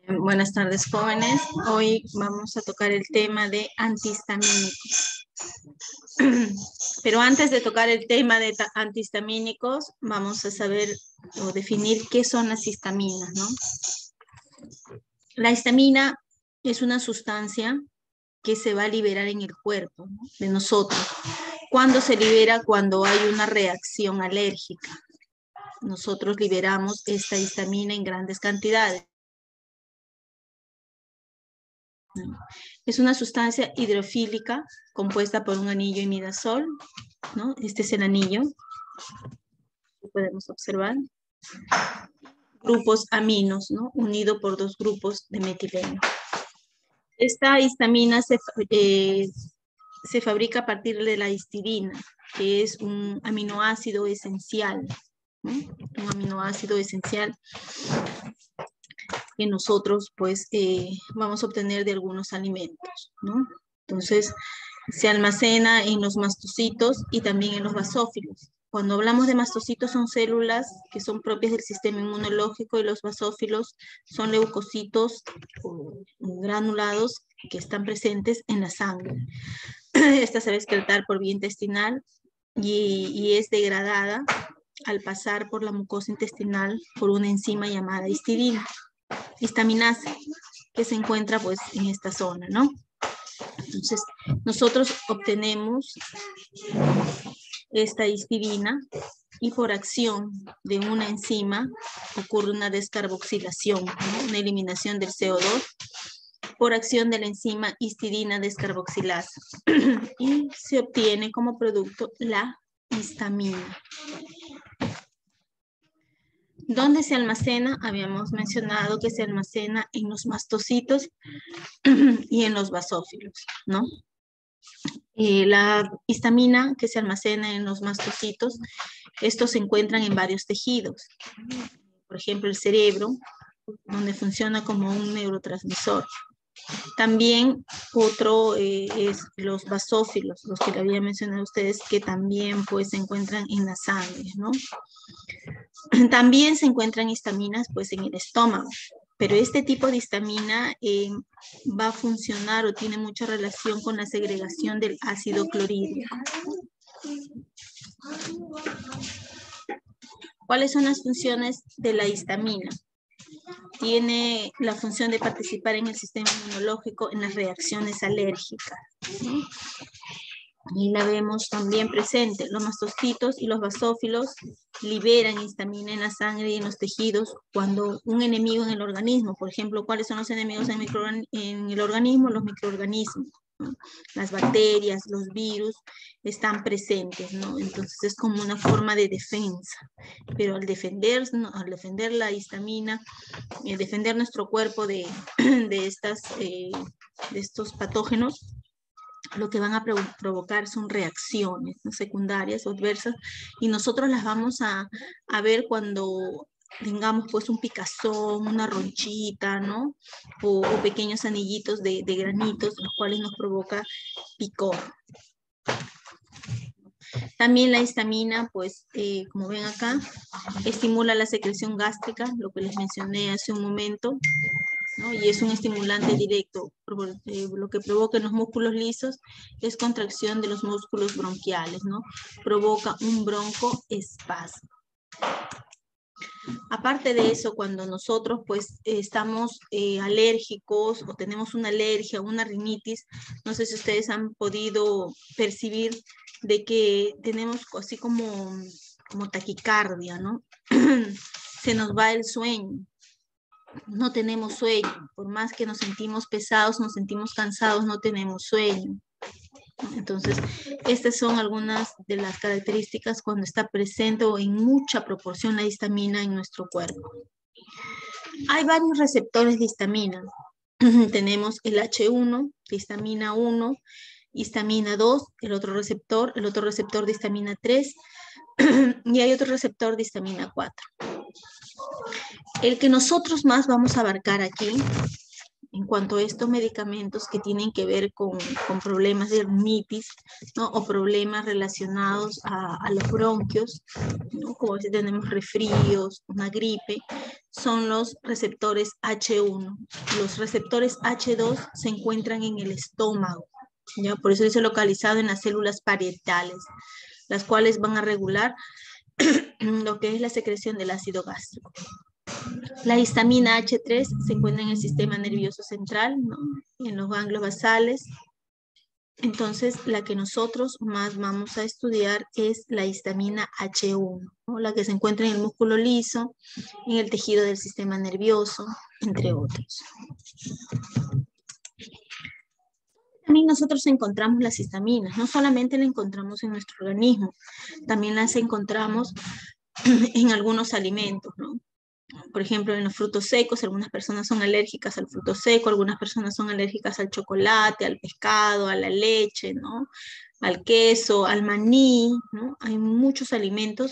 Buenas tardes, jóvenes. Hoy vamos a tocar el tema de antihistamínicos. Pero antes de tocar el tema de antihistamínicos, vamos a saber o definir qué son las histaminas, ¿no? La histamina es una sustancia que se va a liberar en el cuerpo, ¿no?, de nosotros. ¿Cuándo se libera? Cuando hay una reacción alérgica. Nosotros liberamos esta histamina en grandes cantidades. Es una sustancia hidrofílica compuesta por un anillo imidazol, ¿no? Este es el anillo, lo podemos observar. Grupos aminos, ¿no?, unido por dos grupos de metileno. Esta histamina se fabrica a partir de la histidina, que es un aminoácido esencial, ¿no? Un aminoácido esencial que nosotros pues vamos a obtener de algunos alimentos, ¿no? Entonces se almacena en los mastocitos y también en los basófilos. Cuando hablamos de mastocitos son células que son propias del sistema inmunológico y los basófilos son leucocitos granulados que están presentes en la sangre. Esta se va a excretar por vía intestinal y es degradada al pasar por la mucosa intestinal por una enzima llamada histidina. Histaminasa, que se encuentra pues en esta zona, ¿no? Entonces, nosotros obtenemos esta histidina y por acción de una enzima ocurre una descarboxilación, ¿no?, una eliminación del CO2 por acción de la enzima histidina descarboxilasa y se obtiene como producto la histamina. ¿Dónde se almacena? Habíamos mencionado que se almacena en los mastocitos y en los basófilos, ¿no? La histamina que se almacena en los mastocitos, estos se encuentran en varios tejidos. Por ejemplo, el cerebro, donde funciona como un neurotransmisor. También otro es los basófilos, los que le había mencionado a ustedes, que también pues se encuentran en la sangre, ¿no? También se encuentran histaminas pues en el estómago, pero este tipo de histamina va a funcionar o tiene mucha relación con la segregación del ácido clorhídrico. ¿Cuáles son las funciones de la histamina? Tiene la función de participar en el sistema inmunológico en las reacciones alérgicas, ¿sí? Y la vemos también presente. Los mastocitos y los basófilos liberan histamina en la sangre y en los tejidos cuando un enemigo en el organismo, por ejemplo, ¿cuáles son los enemigos en el organismo? Los microorganismos, ¿no? Las bacterias, los virus están presentes, ¿no? Entonces es como una forma de defensa. Pero al defender la histamina, defender nuestro cuerpo de estos patógenos, lo que van a provocar son reacciones, ¿no?, secundarias o adversas, y nosotros las vamos a ver cuando tengamos pues un picazón, una ronchita, ¿no? O pequeños anillitos de granitos, los cuales nos provoca picor. También la histamina, pues, como ven acá, estimula la secreción gástrica, lo que les mencioné hace un momento, ¿no? Y es un estimulante directo. Lo que provoca en los músculos lisos es contracción de los músculos bronquiales, ¿no? Provoca un broncoespasmo. Aparte de eso, cuando nosotros pues estamos alérgicos o tenemos una alergia, una rinitis, no sé si ustedes han podido percibir de que tenemos así como taquicardia, ¿no? Se nos va el sueño. No tenemos sueño, por más que nos sentimos pesados, nos sentimos cansados, no tenemos sueño. Entonces, estas son algunas de las características cuando está presente o en mucha proporción la histamina en nuestro cuerpo. Hay varios receptores de histamina. Tenemos el H1, histamina 1, histamina 2, el otro receptor de histamina 3, y hay otro receptor de histamina 4. El que nosotros más vamos a abarcar aquí, en cuanto a estos medicamentos que tienen que ver con problemas de rinitis, ¿no?, o problemas relacionados a los bronquios, ¿no?, como si tenemos resfríos, una gripe, son los receptores H1. Los receptores H2 se encuentran en el estómago, ¿ya? Por eso dice localizado en las células parietales, las cuales van a regular lo que es la secreción del ácido gástrico. La histamina H3 se encuentra en el sistema nervioso central, ¿no? En los ganglios basales. Entonces, la que nosotros más vamos a estudiar es la histamina H1, ¿no? La que se encuentra en el músculo liso, en el tejido del sistema nervioso, entre otros. También nosotros encontramos las histaminas, no solamente las encontramos en nuestro organismo, también las encontramos en algunos alimentos, ¿no? Por ejemplo, en los frutos secos, algunas personas son alérgicas al fruto seco, algunas personas son alérgicas al chocolate, al pescado, a la leche, ¿no? Al queso, al maní, ¿no? Hay muchos alimentos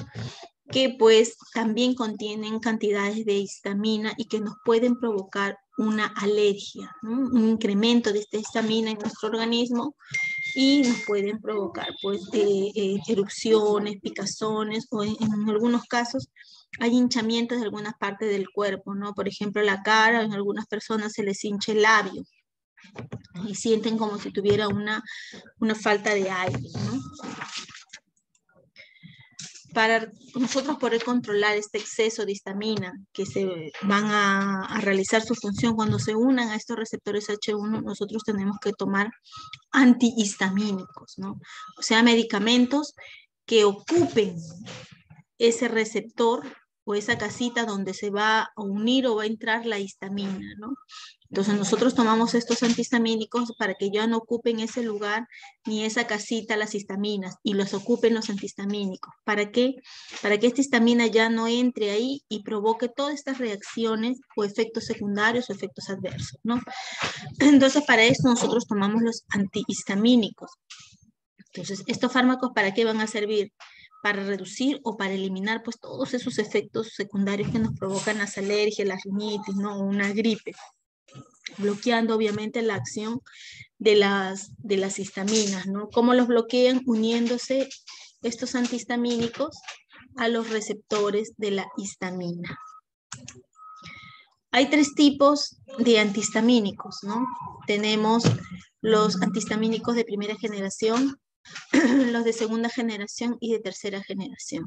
que pues también contienen cantidades de histamina y que nos pueden provocar una alergia, ¿no? Un incremento de esta histamina en nuestro organismo y nos pueden provocar pues erupciones, picazones o en algunos casos hay hinchamientos de algunas partes del cuerpo, ¿no? Por ejemplo, la cara, en algunas personas se les hincha el labio y sienten como si tuviera una falta de aire, ¿no? Para nosotros poder controlar este exceso de histamina que se van a realizar su función cuando se unan a estos receptores H1, nosotros tenemos que tomar antihistamínicos, ¿no? O sea, medicamentos que ocupen ese receptor o esa casita donde se va a unir o va a entrar la histamina, ¿no? Entonces nosotros tomamos estos antihistamínicos para que ya no ocupen ese lugar ni esa casita las histaminas y los ocupen los antihistamínicos. ¿Para qué? Para que esta histamina ya no entre ahí y provoque todas estas reacciones o efectos secundarios o efectos adversos, ¿no? Entonces para eso nosotros tomamos los antihistamínicos. Entonces, ¿estos fármacos para qué van a servir? Para reducir o para eliminar pues todos esos efectos secundarios que nos provocan las alergias, las rinitis, ¿no? O una gripe, bloqueando obviamente la acción de las histaminas, ¿no? ¿Cómo los bloquean? Uniéndose estos antihistamínicos a los receptores de la histamina. Hay 3 tipos de antihistamínicos, ¿no? Tenemos los antihistamínicos de primera generación, los de segunda generación y de tercera generación.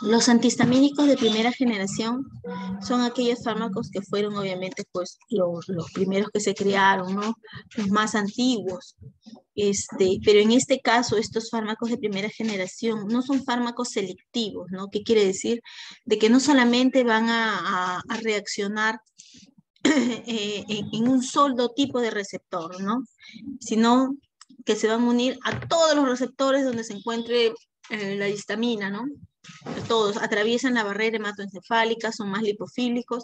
Los antihistamínicos de primera generación son aquellos fármacos que fueron obviamente pues los primeros que se crearon, ¿no? Los más antiguos. Pero en este caso estos fármacos de primera generación no son fármacos selectivos, ¿no? ¿Qué quiere decir? De que no solamente van a reaccionar en un solo tipo de receptor, ¿no? Sino que se van a unir a todos los receptores donde se encuentre la histamina, ¿no? Todos atraviesan la barrera hematoencefálica, son más lipofílicos.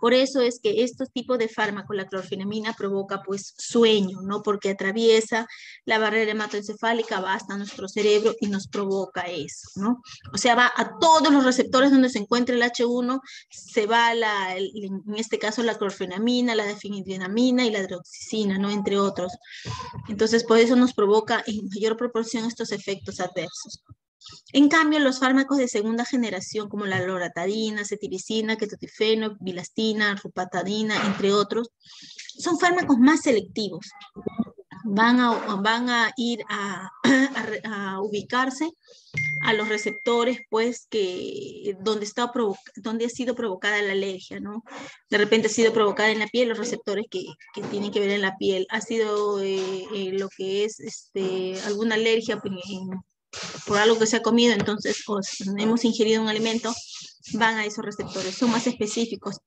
Por eso es que estos tipos de fármacos, la clorfenamina, provoca pues sueño, ¿no? Porque atraviesa la barrera hematoencefálica, va hasta nuestro cerebro y nos provoca eso, ¿no? O sea, va a todos los receptores donde se encuentra el H1, se va en este caso la clorfenamina, la difenhidramina y la hidroxicina, ¿no? Entre otros. Entonces, por eso nos provoca en mayor proporción estos efectos adversos. En cambio, los fármacos de segunda generación, como la loratadina, cetiricina, ketotifeno, bilastina, rupatadina, entre otros, son fármacos más selectivos. Van a ir a ubicarse a los receptores, pues, donde ha sido provocada la alergia, ¿no? De repente ha sido provocada en la piel, los receptores que tienen que ver en la piel. Ha sido lo que es alguna alergia por algo que se ha comido, entonces hemos ingerido un alimento, van a esos receptores, son más específicos,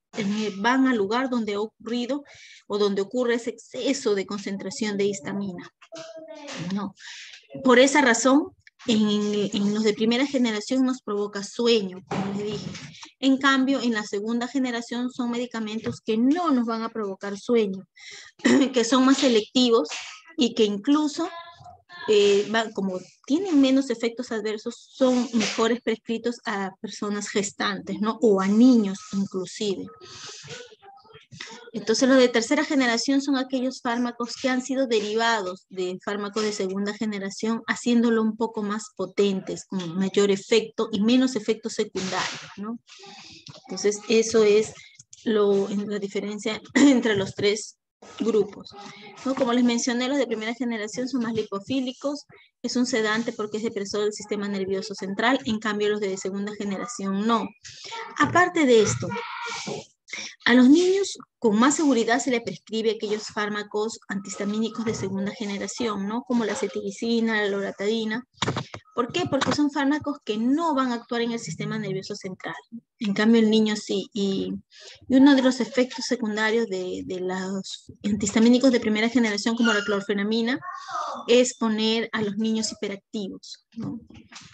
van al lugar donde ha ocurrido o donde ocurre ese exceso de concentración de histamina, ¿no? Por esa razón, en los de primera generación nos provoca sueño, como les dije. En cambio, en la segunda generación son medicamentos que no nos van a provocar sueño, que son más selectivos y que incluso como tienen menos efectos adversos, son mejores prescritos a personas gestantes, ¿no? O a niños inclusive. Entonces, los de tercera generación son aquellos fármacos que han sido derivados de fármacos de segunda generación, haciéndolo un poco más potentes, con mayor efecto y menos efectos secundarios, ¿no? Entonces, eso es la diferencia entre los tres grupos, ¿no? Como les mencioné, los de primera generación son más lipofílicos, es un sedante porque es depresor del sistema nervioso central, en cambio los de segunda generación no. Aparte de esto, a los niños con más seguridad se le prescribe aquellos fármacos antihistamínicos de segunda generación, ¿no? Como la cetiricina, la loratadina. ¿Por qué? Porque son fármacos que no van a actuar en el sistema nervioso central. En cambio, el niño sí. Y uno de los efectos secundarios de los antihistamínicos de primera generación, como la clorfenamina, es poner a los niños hiperactivos, ¿no?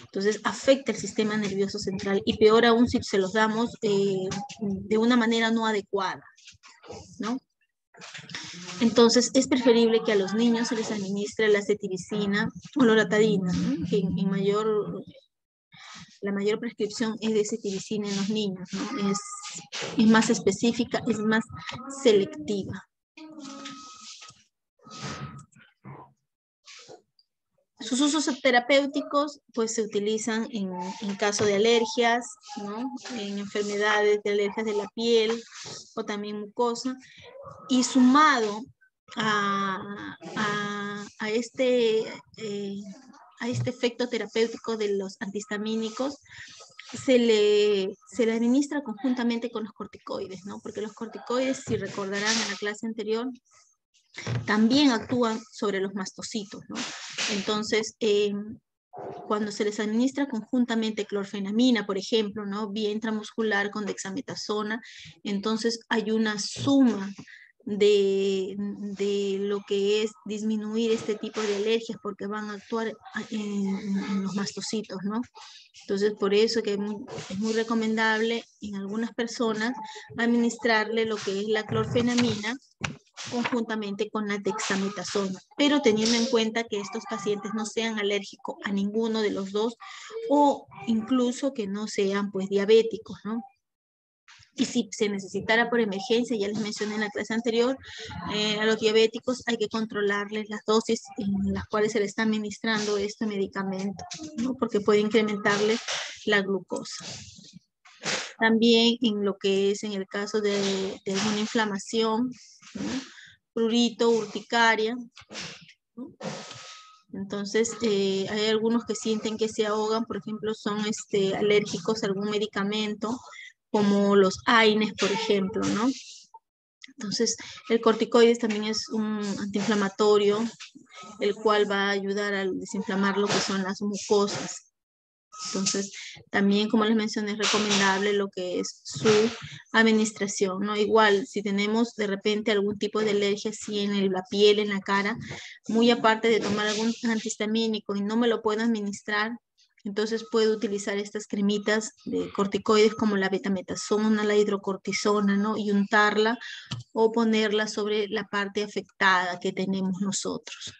Entonces, afecta el sistema nervioso central y peor aún si se los damos de una manera no adecuada, ¿no? Entonces, es preferible que a los niños se les administre la cetiricina o loratadina, ¿no? Que la mayor prescripción es de cetiricina en los niños, ¿no? Es más específica, es más selectiva. Sus usos terapéuticos pues se utilizan en caso de alergias, ¿no? En enfermedades de alergias de la piel o también mucosa, y sumado a este efecto terapéutico de los antihistamínicos, se le administra conjuntamente con los corticoides, ¿no? Porque los corticoides, si recordarán en la clase anterior, también actúan sobre los mastocitos, ¿no? Entonces, cuando se les administra conjuntamente clorfenamina, por ejemplo, ¿no? Vía intramuscular con dexametasona, entonces hay una suma de lo que es disminuir este tipo de alergias porque van a actuar en los mastocitos, ¿no? Entonces, por eso que es muy recomendable en algunas personas administrarle lo que es la clorfenamina conjuntamente con la dexametasona, pero teniendo en cuenta que estos pacientes no sean alérgicos a ninguno de los dos o incluso que no sean pues diabéticos, ¿no? Y si se necesitara por emergencia, ya les mencioné en la clase anterior, a los diabéticos hay que controlarles las dosis en las cuales se les está administrando este medicamento, ¿no? Porque puede incrementarles la glucosa. También en lo que es en el caso de alguna inflamación, ¿no? Prurito, urticaria, ¿no? Entonces, hay algunos que sienten que se ahogan, por ejemplo, son alérgicos a algún medicamento, como los AINES, por ejemplo, ¿no? Entonces, el corticoides también es un antiinflamatorio, el cual va a ayudar a desinflamar lo que son las mucosas. Entonces, también, como les mencioné, es recomendable lo que es su administración, ¿no? Igual, si tenemos de repente algún tipo de alergia así en la piel, en la cara, muy aparte de tomar algún antihistamínico y no me lo puedo administrar, entonces puedo utilizar estas cremitas de corticoides como la betametasona, la hidrocortisona, ¿no? Y untarla o ponerla sobre la parte afectada que tenemos nosotros.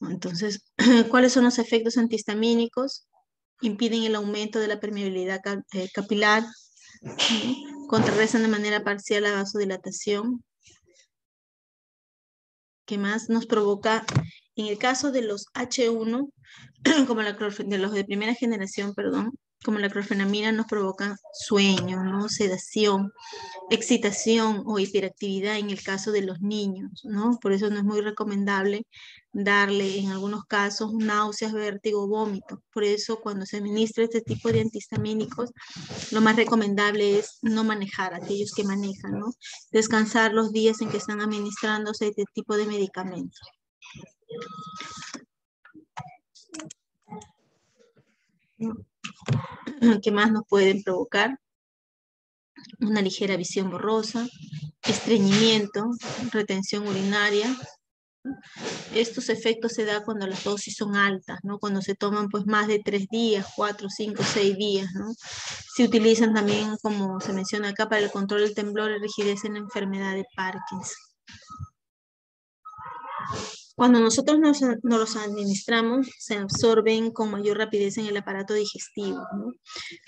Entonces, ¿cuáles son los efectos antihistamínicos? Impiden el aumento de la permeabilidad capilar, contrarrestan de manera parcial la vasodilatación. ¿Qué más nos provoca? En el caso de los H1, como de los de primera generación, perdón, como la clorfenamina, nos provoca sueño, ¿no? Sedación, excitación o hiperactividad en el caso de los niños, ¿no? Por eso no es muy recomendable darle en algunos casos náuseas, vértigo, vómito. Por eso cuando se administra este tipo de antihistamínicos, lo más recomendable es no manejar, aquellos que manejan, ¿no? Descansar los días en que están administrándose este tipo de medicamentos. ¿Qué más nos pueden provocar? Una ligera visión borrosa, estreñimiento, retención urinaria. Estos efectos se dan cuando las dosis son altas, ¿no? Cuando se toman pues más de 3 días, 4, 5, 6 días, ¿no? Se utilizan también, como se menciona acá, para el control del temblor y rigidez en la enfermedad de Parkinson. Cuando nosotros nos los administramos, se absorben con mayor rapidez en el aparato digestivo, ¿no?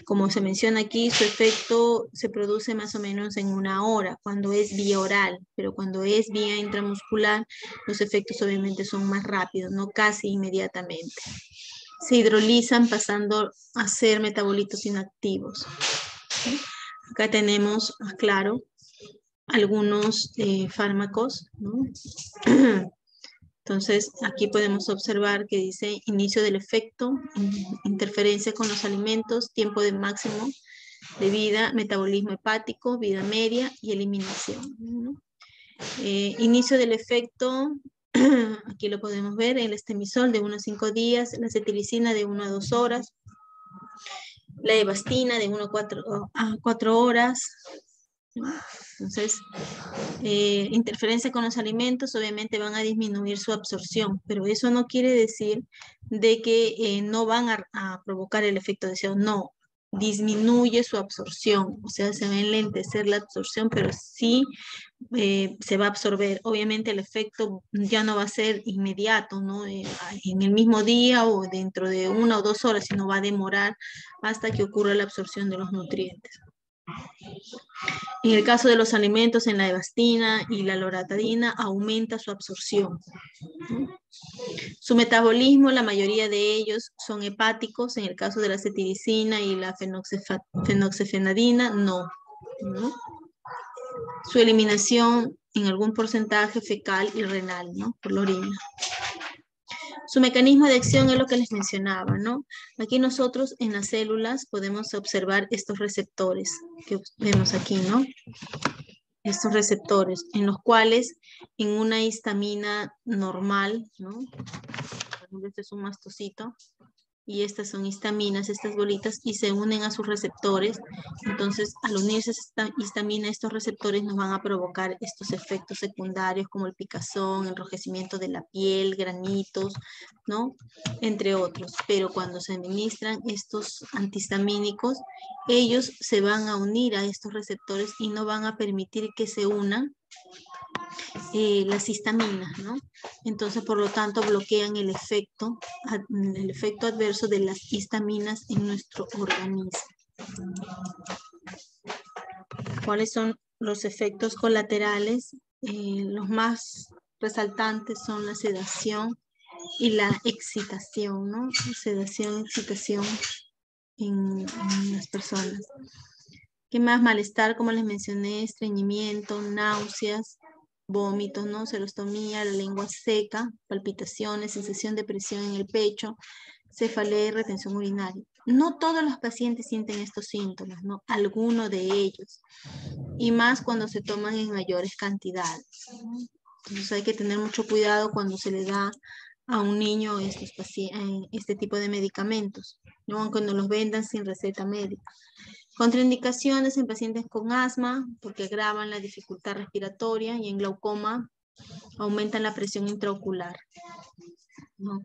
Como se menciona aquí, su efecto se produce más o menos en 1 hora cuando es vía oral, pero cuando es vía intramuscular, los efectos obviamente son más rápidos, no casi inmediatamente. Se hidrolizan pasando a ser metabolitos inactivos. Acá tenemos, claro, algunos fármacos, ¿no? Entonces, aquí podemos observar que dice inicio del efecto, interferencia con los alimentos, tiempo de máximo de vida, metabolismo hepático, vida media y eliminación, ¿no? Inicio del efecto, aquí lo podemos ver, el estemisol de 1 a 5 días, la cetiricina de 1 a 2 horas, la evastina de 1 a 4 horas, ¿no? Entonces, interferencia con los alimentos, obviamente van a disminuir su absorción, pero eso no quiere decir de que no van a provocar el efecto deseado, no, disminuye su absorción, o sea, se va a enlentecer la absorción, pero sí se va a absorber. Obviamente el efecto ya no va a ser inmediato, ¿no? En el mismo día o dentro de 1 o 2 horas, sino va a demorar hasta que ocurra la absorción de los nutrientes. En el caso de los alimentos, en la evastina y la loratadina, aumenta su absorción. Su metabolismo, la mayoría de ellos son hepáticos, en el caso de la cetiricina y la fenoxefenadina, no. Su eliminación en algún porcentaje fecal y renal, ¿no? Por la orina. Su mecanismo de acción es lo que les mencionaba, ¿no? Aquí nosotros en las células podemos observar estos receptores que vemos aquí, ¿no? Estos receptores en los cuales en una histamina normal, ¿no? Por ejemplo, este es un mastocito y estas son histaminas, estas bolitas, y se unen a sus receptores. Entonces, al unirse esta histamina, estos receptores nos van a provocar estos efectos secundarios como el picazón, enrojecimiento de la piel, granitos, ¿no? Entre otros. Pero cuando se administran estos antihistamínicos, ellos se van a unir a estos receptores y no van a permitir que se unan las histaminas, ¿no? Entonces, por lo tanto, bloquean el efecto adverso de las histaminas en nuestro organismo. ¿Cuáles son los efectos colaterales? Los más resaltantes son la sedación y la excitación, ¿no? Sedación, excitación en las personas. ¿Qué más? Malestar, como les mencioné, estreñimiento, náuseas, vómitos, ¿no? Serostomía, la lengua seca, palpitaciones, sensación de presión en el pecho, cefalea y retención urinaria. No todos los pacientes sienten estos síntomas, ¿no? Algunos de ellos. Y más cuando se toman en mayores cantidades, ¿no? Entonces hay que tener mucho cuidado cuando se le da a un niño este tipo de medicamentos, ¿no? Aunque no los vendan sin receta médica. Contraindicaciones en pacientes con asma, porque agravan la dificultad respiratoria, y en glaucoma aumentan la presión intraocular, ¿no?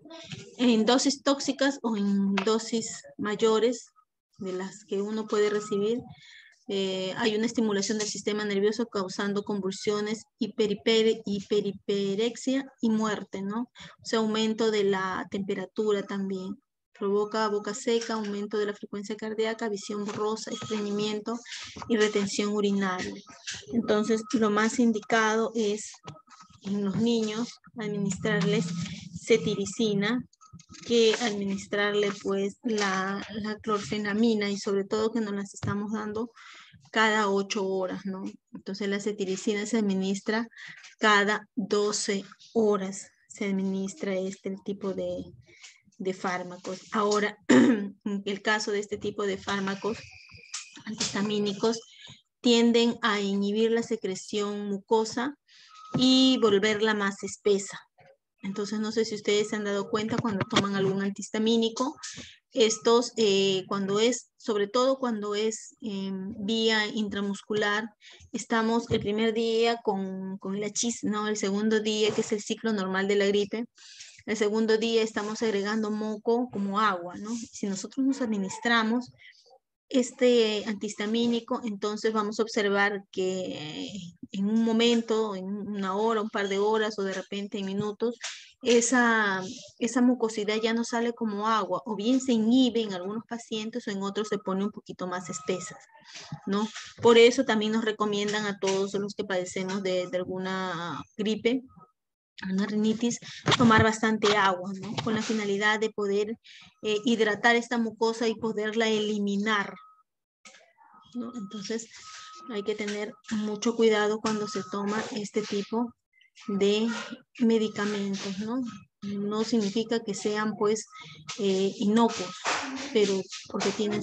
En dosis tóxicas o en dosis mayores de las que uno puede recibir, hay una estimulación del sistema nervioso causando convulsiones, hiperipirexia y muerte, ¿no? O sea, aumento de la temperatura también. Provoca boca seca, aumento de la frecuencia cardíaca, visión borrosa, estreñimiento y retención urinaria. Entonces, lo más indicado es en los niños administrarles cetiricina que administrarle pues la clorfenamina, y sobre todo que nos las estamos dando cada 8 horas, ¿no? Entonces la cetiricina se administra cada 12 horas, se administra este tipo de fármacos. Ahora, en el caso de este tipo de fármacos antihistamínicos, tienden a inhibir la secreción mucosa y volverla más espesa. Entonces, no sé si ustedes se han dado cuenta cuando toman algún antihistamínico, estos, sobre todo cuando es vía intramuscular, estamos el primer día con el hachís, ¿no? El segundo día, que es el ciclo normal de la gripe, el segundo día estamos agregando moco como agua, ¿no? Si nosotros nos administramos este antihistamínico, entonces vamos a observar que en un momento, en una hora, un par de horas o de repente en minutos, esa mucosidad ya no sale como agua, o bien se inhibe en algunos pacientes o en otros se pone un poquito más espesa, ¿no? Por eso también nos recomiendan a todos los que padecemos de alguna gripe, una rinitis, tomar bastante agua, ¿no? Con la finalidad de poder hidratar esta mucosa y poderla eliminar, ¿no? Entonces hay que tener mucho cuidado cuando se toma este tipo de medicamentos, ¿no? No significa que sean pues inocuos, pero porque tienen